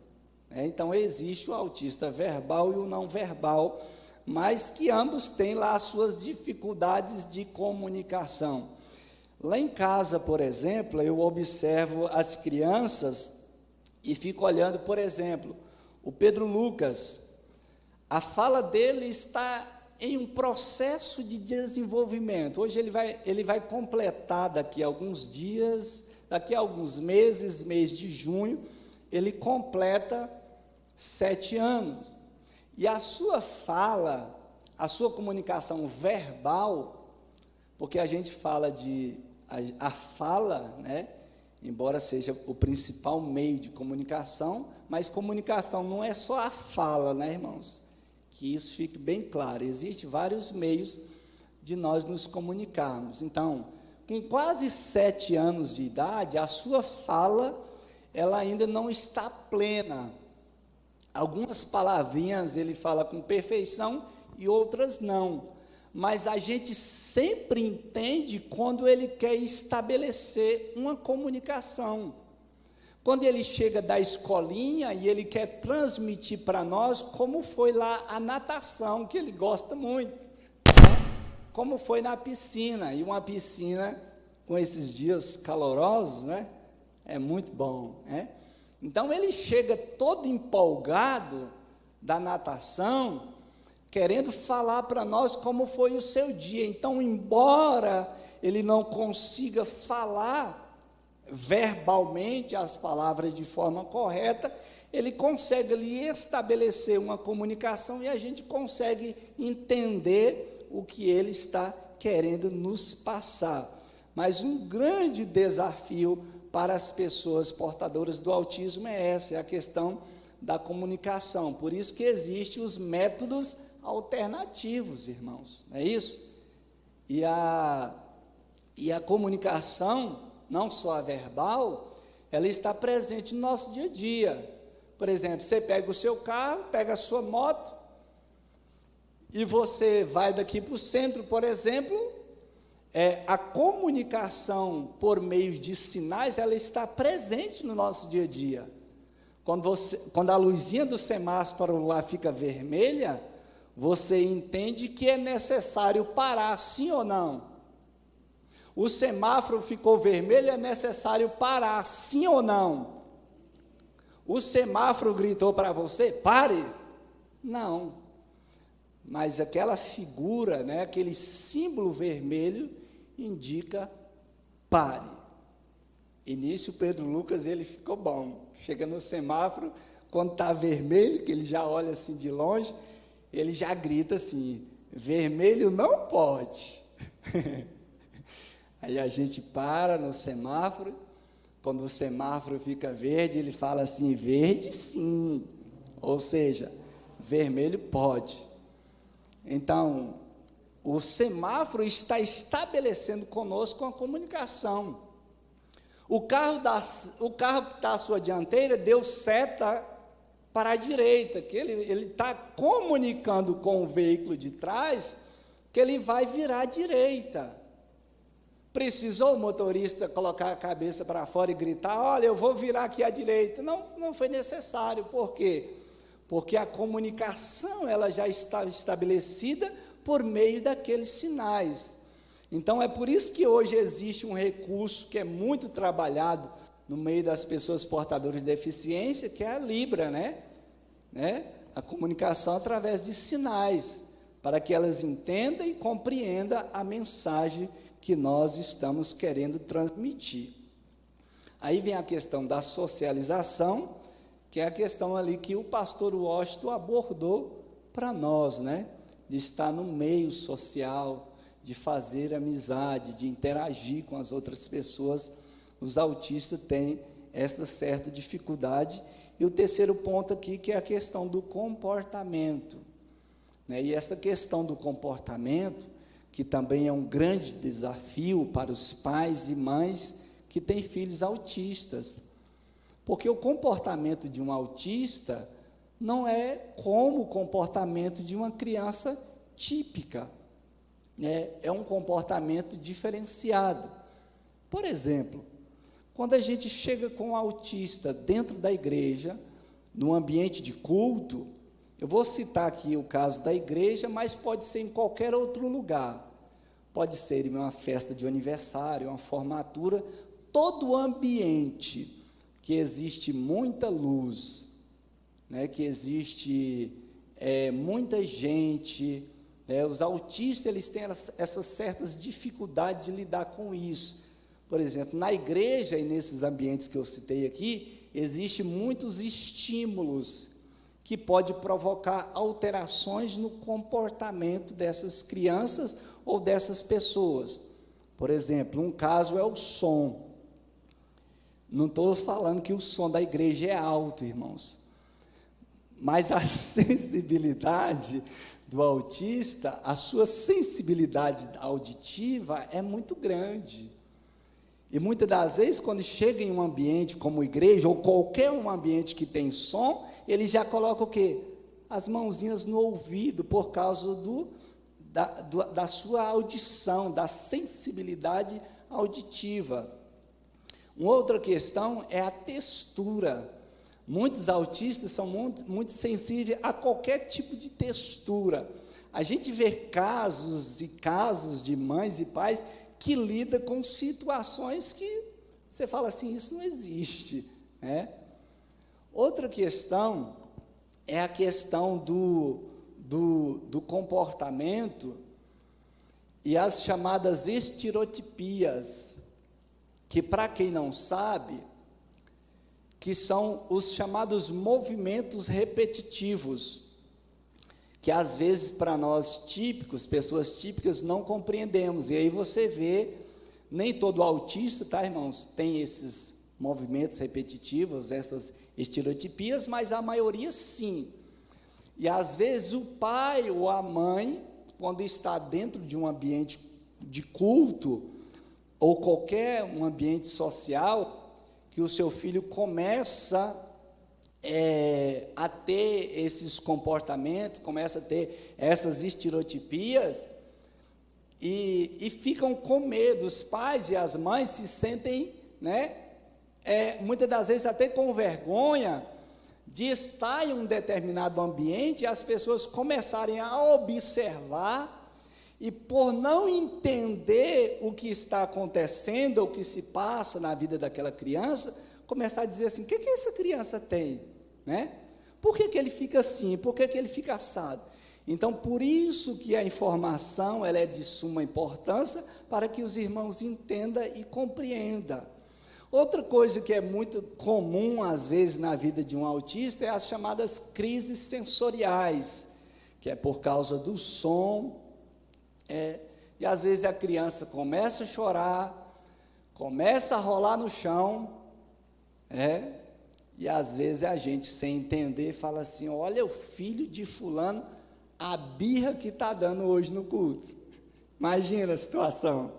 Então, existe o autista verbal e o não verbal, mas que ambos têm lá as suas dificuldades de comunicação. Lá em casa, por exemplo, eu observo as crianças e fico olhando, por exemplo, o Pedro Lucas. A fala dele está em um processo de desenvolvimento. Hoje ele vai completar daqui a alguns dias, daqui a alguns meses, mês de junho, ele completa 7 anos. E a sua fala, a sua comunicação verbal, porque a gente fala a fala, né, embora seja o principal meio de comunicação, mas comunicação não é só a fala, né, irmãos? Que isso fique bem claro, existem vários meios de nós nos comunicarmos. Então, com quase 7 anos de idade, a sua fala, ela ainda não está plena. Algumas palavrinhas ele fala com perfeição e outras não. Mas a gente sempre entende quando ele quer estabelecer uma comunicação. Quando ele chega da escolinha e ele quer transmitir para nós como foi lá a natação, que ele gosta muito, né? Como foi na piscina, e uma piscina com esses dias calorosos, né? É muito bom, né? Então ele chega todo empolgado da natação, querendo falar para nós como foi o seu dia. Então, embora ele não consiga falar verbalmente as palavras de forma correta, ele consegue ali estabelecer uma comunicação e a gente consegue entender o que ele está querendo nos passar. Mas um grande desafio para as pessoas portadoras do autismo é essa, é a questão da comunicação. Por isso que existem os métodos alternativos, irmãos, não é isso? E a comunicação, não só a verbal, ela está presente no nosso dia a dia. Por exemplo, você pega o seu carro, pega a sua moto, e você vai daqui para o centro, por exemplo, a comunicação por meio de sinais, ela está presente no nosso dia a dia. Quando a luzinha do semáforo lá fica vermelha, você entende que é necessário parar, sim ou não? O semáforo ficou vermelho, é necessário parar, sim ou não? O semáforo gritou para você, pare? Não. Mas aquela figura, né, aquele símbolo vermelho, indica pare. E nisso o Pedro Lucas, ele ficou bom. Chega no semáforo, quando está vermelho, que ele já olha assim de longe, ele já grita assim, vermelho não pode. Aí a gente para no semáforo, quando o semáforo fica verde, ele fala assim, verde sim, ou seja, vermelho pode. Então, o semáforo está estabelecendo conosco uma comunicação. O carro que está à sua dianteira deu seta para a direita, que ele está comunicando com o veículo de trás que ele vai virar à direita. Precisou o motorista colocar a cabeça para fora e gritar, olha, eu vou virar aqui à direita? Não foi necessário. Por quê? Porque a comunicação ela já está estabelecida por meio daqueles sinais. Então, é por isso que hoje existe um recurso que é muito trabalhado no meio das pessoas portadoras de deficiência, que é a Libra, né? A comunicação através de sinais, para que elas entendam e compreendam a mensagem que nós estamos querendo transmitir. Aí vem a questão da socialização, que é a questão ali que o pastor Washington abordou para nós, né? de estar no meio social, de fazer amizade, de interagir com as outras pessoas. Os autistas têm esta certa dificuldade. E o terceiro ponto aqui, que é a questão do comportamento, né? E essa questão do comportamento, que também é um grande desafio para os pais e mães que têm filhos autistas, porque o comportamento de um autista não é como o comportamento de uma criança típica, né? É um comportamento diferenciado. Por exemplo, quando a gente chega com um autista dentro da igreja, no ambiente de culto, eu vou citar aqui o caso da igreja, mas pode ser em qualquer outro lugar, pode ser em uma festa de aniversário, uma formatura, todo o ambiente que existe muita luz, né, que existe muita gente, os autistas eles têm essas certas dificuldades de lidar com isso. Por exemplo, na igreja e nesses ambientes que eu citei aqui, existem muitos estímulos que podem provocar alterações no comportamento dessas crianças ou dessas pessoas. Por exemplo, um caso é o som. Não estou falando que o som da igreja é alto, irmãos, mas a sensibilidade do autista, a sua sensibilidade auditiva é muito grande. E muitas das vezes, quando chega em um ambiente como igreja, ou qualquer um ambiente que tem som, ele já coloca o quê? As mãozinhas no ouvido, por causa da sua audição, da sensibilidade auditiva. Uma outra questão é a textura. Muitos autistas são muito sensíveis a qualquer tipo de textura. A gente vê casos e casos de mães e pais que lidam com situações que você fala assim, isso não existe, né? Outra questão é a questão do comportamento e as chamadas estereotipias, que, para quem não sabe, que são os chamados movimentos repetitivos, que às vezes para nós típicos, pessoas típicas, não compreendemos. E aí você vê, nem todo autista, tá, irmãos, tem esses movimentos repetitivos, essas estereotipias, mas a maioria sim. E às vezes o pai ou a mãe, quando está dentro de um ambiente de culto, ou qualquer um ambiente social, que o seu filho começa a ter esses comportamentos, começa a ter essas estereotipias, e ficam com medo. Os pais e as mães se sentem, né, muitas das vezes até com vergonha de estar em um determinado ambiente e as pessoas começarem a observar, e por não entender o que está acontecendo, o que se passa na vida daquela criança, começar a dizer assim, o que essa criança tem, né? Por que ele fica assim? Por que ele fica assado? Então, por isso que a informação ela é de suma importância, para que os irmãos entendam e compreendam. Outra coisa que é muito comum, às vezes, na vida de um autista, é as chamadas crises sensoriais, que é por causa do som, e às vezes a criança começa a chorar, começa a rolar no chão, e às vezes a gente, sem entender, fala assim, olha o filho de fulano, a birra que está dando hoje no culto. Imagina a situação,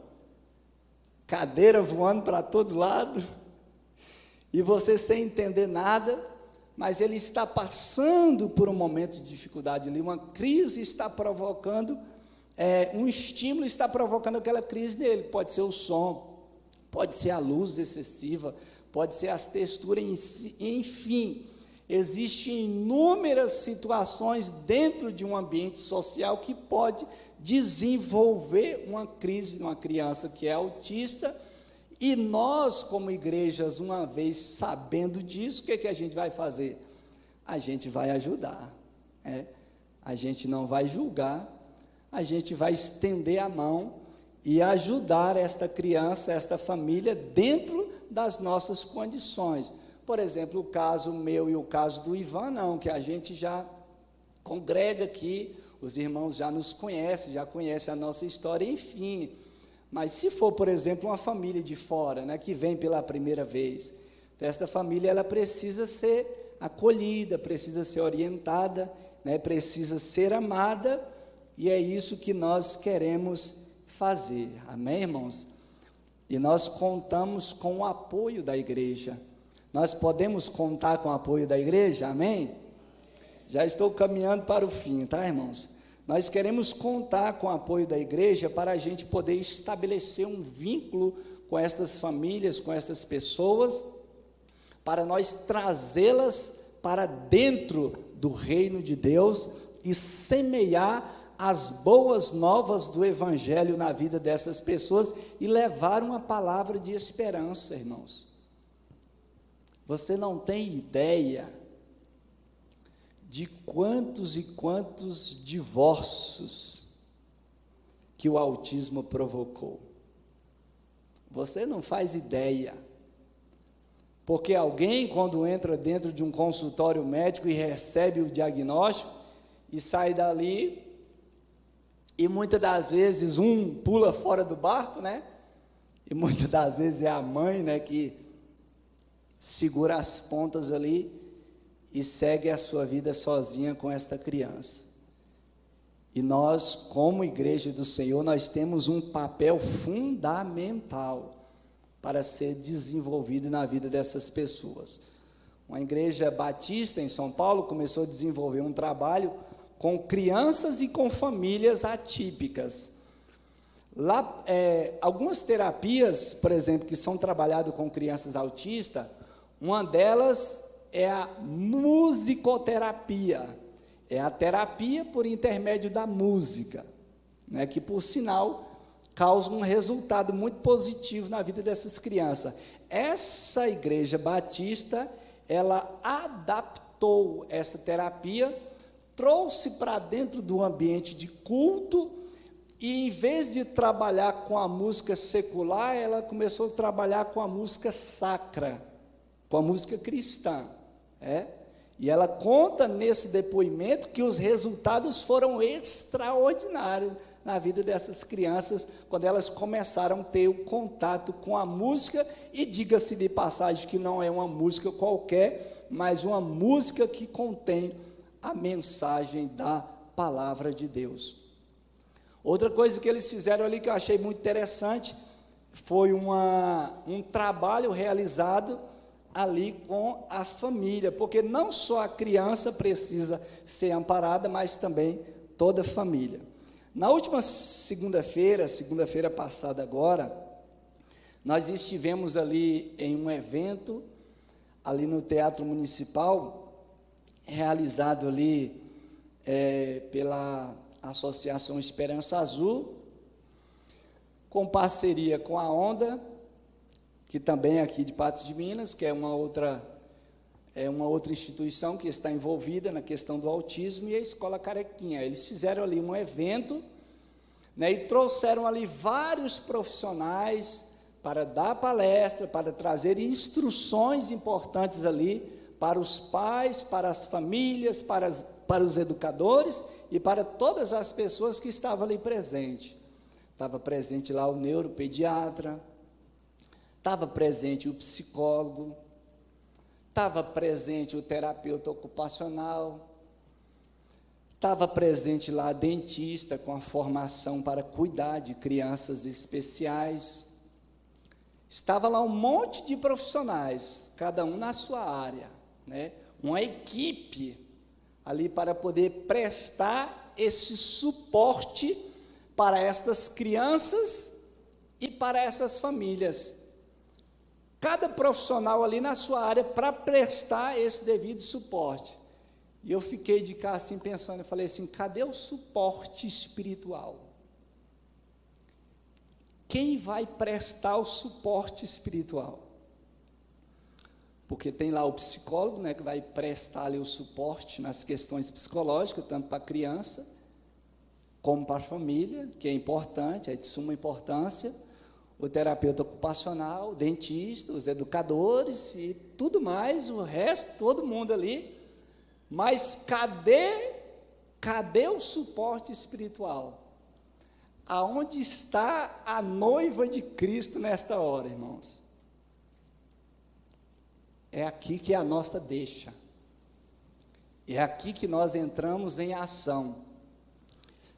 cadeira voando para todo lado, e você sem entender nada, mas ele está passando por um momento de dificuldade ali, uma crise está provocando, um estímulo está provocando aquela crise dele, pode ser o som, pode ser a luz excessiva, pode ser as texturas, enfim, existem inúmeras situações dentro de um ambiente social que pode desenvolver uma crise numa criança que é autista, e nós, como igrejas, uma vez sabendo disso, o que a gente vai fazer? A gente vai ajudar, a gente não vai julgar, a gente vai estender a mão e ajudar esta criança, esta família, dentro das nossas condições. Por exemplo, o caso meu e o caso do Ivan, não, que a gente já congrega aqui os irmãos já nos conhecem, já conhecem a nossa história, enfim. Mas se for, por exemplo, uma família de fora, né, que vem pela primeira vez, esta família ela precisa ser acolhida, precisa ser orientada, né, precisa ser amada, e é isso que nós queremos fazer, amém, irmãos? E nós contamos com o apoio da igreja. Nós podemos contar com o apoio da igreja, amém? Já estou caminhando para o fim, tá, irmãos? Nós queremos contar com o apoio da igreja para a gente poder estabelecer um vínculo com estas famílias, com estas pessoas, para nós trazê-las para dentro do reino de Deus e semear as boas novas do evangelho na vida dessas pessoas e levar uma palavra de esperança, irmãos. Você não tem ideia de quantos e quantos divórcios que o autismo provocou. Você não faz ideia. Porque alguém, quando entra dentro de um consultório médico e recebe o diagnóstico, e sai dali, e muitas das vezes um pula fora do barco, né? E muitas das vezes é a mãe, né, que segura as pontas ali e segue a sua vida sozinha com esta criança. E nós, como igreja do Senhor, nós temos um papel fundamental para ser desenvolvido na vida dessas pessoas. Uma igreja batista em São Paulo começou a desenvolver um trabalho com crianças e com famílias atípicas. Lá, algumas terapias, por exemplo, que são trabalhadas com crianças autistas, uma delas é a musicoterapia, é a terapia por intermédio da música, né, que, por sinal, causa um resultado muito positivo na vida dessas crianças. Essa igreja batista, ela adaptou essa terapia, trouxe para dentro do ambiente de culto, e em vez de trabalhar com a música secular, ela começou a trabalhar com a música sacra, com a música cristã, e ela conta nesse depoimento que os resultados foram extraordinários na vida dessas crianças, quando elas começaram a ter o contato com a música, e diga-se de passagem que não é uma música qualquer, mas uma música que contém a mensagem da palavra de Deus. Outra coisa que eles fizeram ali que eu achei muito interessante, foi um trabalho realizado ali com a família, porque não só a criança precisa ser amparada, mas também toda a família. Na última segunda-feira passada agora, nós estivemos ali em um evento, ali no Teatro Municipal, realizado ali pela Associação Esperança Azul, com parceria com a Onda, que também é aqui de Patos de Minas, que é uma outra instituição que está envolvida na questão do autismo, e a Escola Carequinha. Eles fizeram ali um evento, né, e trouxeram ali vários profissionais para dar palestra, para trazer instruções importantes ali para os pais, para as famílias, para os educadores e para todas as pessoas que estavam ali presentes. Estava presente lá o neuropediatra, estava presente o psicólogo, estava presente o terapeuta ocupacional, estava presente lá a dentista com a formação para cuidar de crianças especiais, estava lá um monte de profissionais, cada um na sua área, né? Uma equipe ali para poder prestar esse suporte para estas crianças e para essas famílias. Cada profissional ali na sua área para prestar esse devido suporte. E eu fiquei de cá assim pensando, eu falei assim, cadê o suporte espiritual? Quem vai prestar o suporte espiritual? Porque tem lá o psicólogo, né, que vai prestar ali o suporte nas questões psicológicas, tanto para a criança, como para a família, que é importante, é de suma importância, o terapeuta ocupacional, o dentista, os educadores e tudo mais, o resto, todo mundo ali. Mas cadê Cadê o suporte espiritual? Aonde está a noiva de Cristo nesta hora, irmãos? É aqui que é a nossa deixa. É aqui que nós entramos em ação,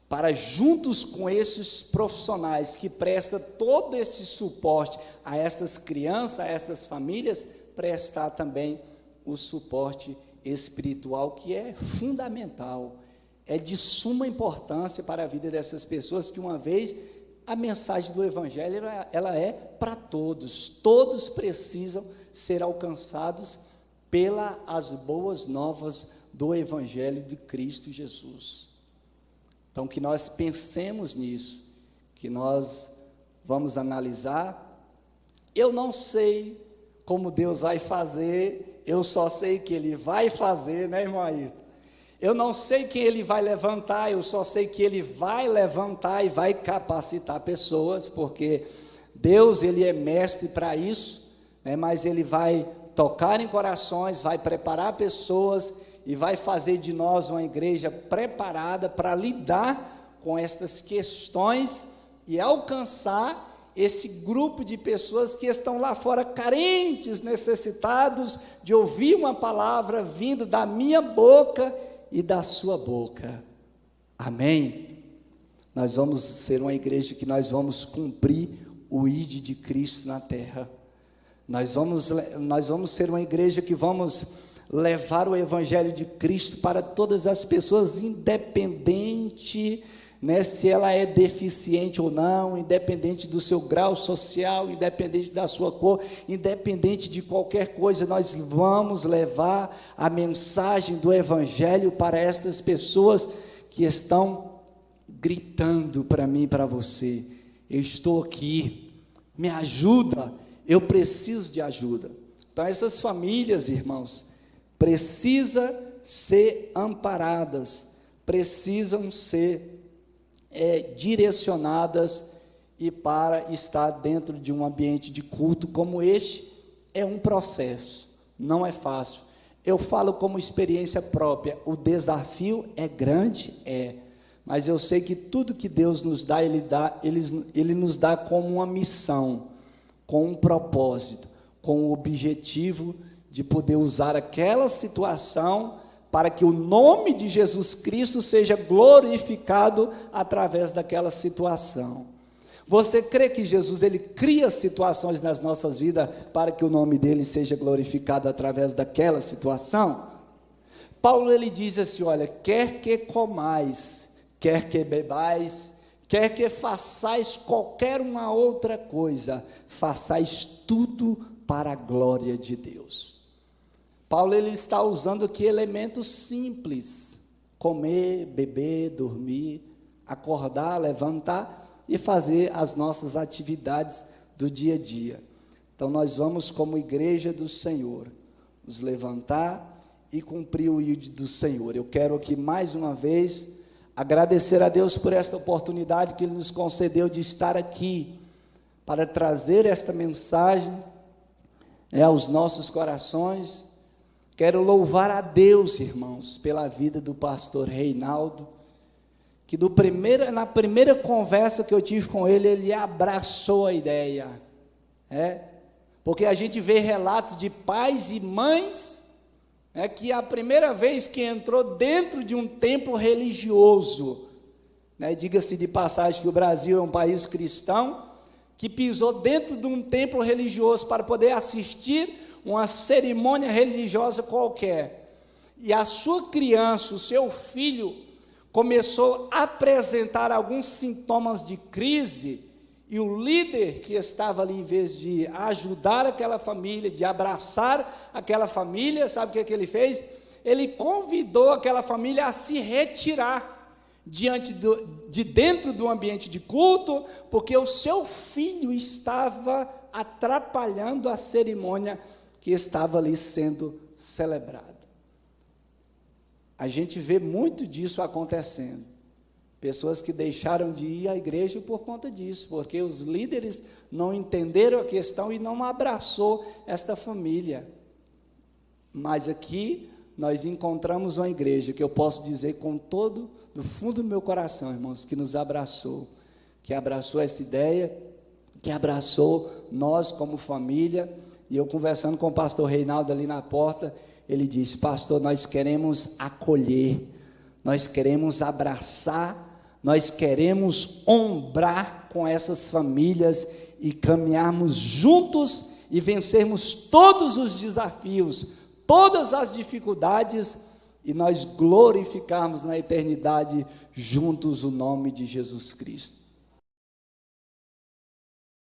para juntos com esses profissionais que prestam todo esse suporte a estas crianças, a estas famílias, prestar também o suporte espiritual, que é fundamental, é de suma importância para a vida dessas pessoas, que uma vez a mensagem do Evangelho, ela é para todos, todos precisam ser alcançados pelas boas novas do Evangelho de Cristo Jesus. Então, que nós pensemos nisso, que nós vamos analisar. Eu não sei como Deus vai fazer, eu só sei que Ele vai fazer, né, irmão Ayrton? Eu não sei quem Ele vai levantar, eu só sei que Ele vai levantar e vai capacitar pessoas, porque Deus, Ele é mestre para isso, né, mas Ele vai tocar em corações, vai preparar pessoas e vai fazer de nós uma igreja preparada para lidar com estas questões e alcançar esse grupo de pessoas que estão lá fora carentes, necessitados de ouvir uma palavra vindo da minha boca e da sua boca. Amém? Nós vamos ser uma igreja que nós vamos cumprir o ID de Cristo na terra. Nós vamos ser uma igreja que vamos levar o Evangelho de Cristo para todas as pessoas, independente, né, se ela é deficiente ou não, independente do seu grau social, independente da sua cor, independente de qualquer coisa, nós vamos levar a mensagem do Evangelho para estas pessoas que estão gritando para mim e para você: eu estou aqui, me ajuda, eu preciso de ajuda. Então essas famílias, irmãos, precisam ser amparadas, precisam ser direcionadas, e para estar dentro de um ambiente de culto como este, é um processo, não é fácil. Eu falo como experiência própria, o desafio é grande, mas eu sei que tudo que Deus nos dá, Ele nos dá como uma missão, com um propósito, com o objetivo de poder usar aquela situação para que o nome de Jesus Cristo seja glorificado através daquela situação. Você crê que Jesus, Ele cria situações nas nossas vidas para que o nome dEle seja glorificado através daquela situação? Paulo, ele diz assim, olha, quer que comais, quer que bebais, quer que façais qualquer uma outra coisa, façais tudo para a glória de Deus. Paulo, ele está usando aqui elementos simples: comer, beber, dormir, acordar, levantar e fazer as nossas atividades do dia a dia. Então nós vamos, como igreja do Senhor, nos levantar e cumprir o ID do Senhor. Eu quero aqui mais uma vez agradecer a Deus por esta oportunidade que Ele nos concedeu de estar aqui, para trazer esta mensagem aos nossos corações. Quero louvar a Deus, irmãos, pela vida do pastor Reinaldo, que na primeira conversa que eu tive com ele, ele abraçou a ideia, porque a gente vê relatos de pais e mães, que a primeira vez que entrou dentro de um templo religioso, diga-se de passagem que o Brasil é um país cristão, que pisou dentro de um templo religioso para poder assistir uma cerimônia religiosa qualquer, e a sua criança, o seu filho, começou a apresentar alguns sintomas de crise, e o líder que estava ali, em vez de ajudar aquela família, de abraçar aquela família, sabe o que ele fez? Ele convidou aquela família a se retirar de dentro do ambiente de culto, porque o seu filho estava atrapalhando a cerimônia que estava ali sendo celebrada. A gente vê muito disso acontecendo, pessoas que deixaram de ir à igreja por conta disso, porque os líderes não entenderam a questão e não abraçou esta família. Mas aqui nós encontramos uma igreja que eu posso dizer com todo, do fundo do meu coração, irmãos, que nos abraçou, que abraçou essa ideia, que abraçou nós como família. E eu conversando com o pastor Reinaldo ali na porta, ele disse: pastor, nós queremos acolher, nós queremos abraçar, nós queremos ombrar com essas famílias e caminharmos juntos e vencermos todos os desafios, todas as dificuldades, e nós glorificarmos na eternidade juntos o nome de Jesus Cristo.